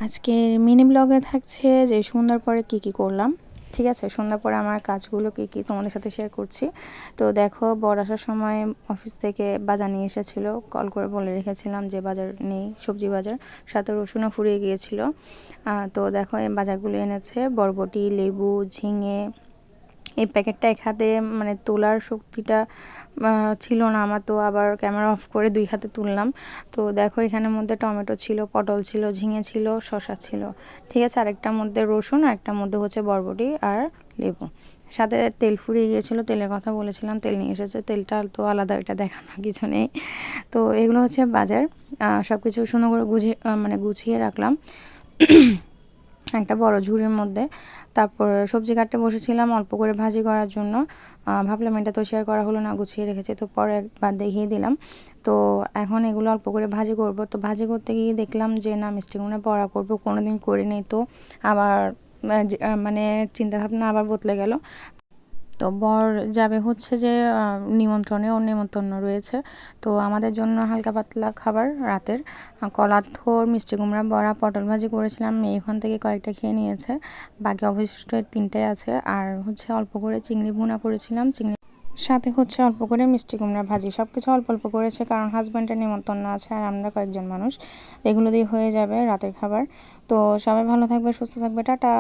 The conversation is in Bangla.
আজকের মিনি ব্লগে থাকছে যে সন্ধ্যার পরে কি করলাম। ঠিক আছে, সন্ধ্যার পরে আমার কাজগুলো কি তোমাদের সাথে শেয়ার করছি। তো দেখো, বর আসার সময় অফিস থেকে বাজার নিয়ে এসেছিলো, কল করে বলে রেখেছিলাম যে বাজার নেই, সবজি বাজার, সাথে রসুনও ফুরিয়ে গিয়েছিল। তো দেখো এই বাজারগুলো এনেছে, বরবটি, লেবু, ঝিঙে। এই প্যাকেটটা এক হাতে মানে তোলার শক্তিটা ছিল না আমার, তো আবার ক্যামেরা অফ করে দুই হাতে তুললাম। তো দেখো এখানের মধ্যে টমেটো ছিল, পটল ছিল, ঝিঙে ছিল, শসা ছিল। ঠিক আছে, আরেকটার মধ্যে রসুন, আরেকটার মধ্যে হচ্ছে বরবটি আর লেবু। সাথে তেল ফুরিয়ে গিয়েছিলো, তেলের কথা বলেছিলাম, তেল নিয়ে এসেছে। তেলটা তো আলাদা, এটা দেখানোর কিছু নেই। তো এগুলো হচ্ছে বাজার, সব কিছু সুন্দর করে গুছিয়ে রাখলাম একটা বড় ঝুড়ির মধ্যে। তারপর সবজি কাটতে বসেছিলাম অল্প করে ভাজি করার জন্য। ভাবলাম এটা তো শেয়ার করা হলো না, গুছিয়ে রেখেছি, তো পরে একবার দেখিয়ে দিলাম। তো এখন এগুলো অল্প করে ভাজি করব। তো ভাজি করতে গিয়ে দেখলাম যে না, মিষ্টি কুমড়া বড়া করবো, কোনো দিন করিনি। তো আবার মানে চিন্তাভাবনা আবার বদলে গেল। তো বর যাবে হচ্ছে যে নিমন্ত্রণে, ওর নিমন্ত্রণ রয়েছে। তো আমাদের জন্য হালকা পাতলা খাবার রাতের, কলার থোড়, মিষ্টি কুমড়া বড়া, পটল ভাজি করেছিলাম। মেয়ে এখান থেকে কয়েকটা খেয়ে নিয়েছে, বাকি অবশিষ্ট 3টে আছে। আর হচ্ছে অল্প করে চিংড়ি ভুনা করেছিলাম, চিংড়ি সাথে হচ্ছে অল্প করে মিষ্টি কুমড়া ভাজি। সব কিছু অল্প অল্প করেছে, কারণ হাজব্যান্ডের নিমন্ত্রণ আছে আর আমরা কয়েকজন মানুষ, এগুলো দিয়ে হয়ে যাবে রাতের খাবার। তো সবাই ভালো থাকবে, সুস্থ থাকবে, টাটা।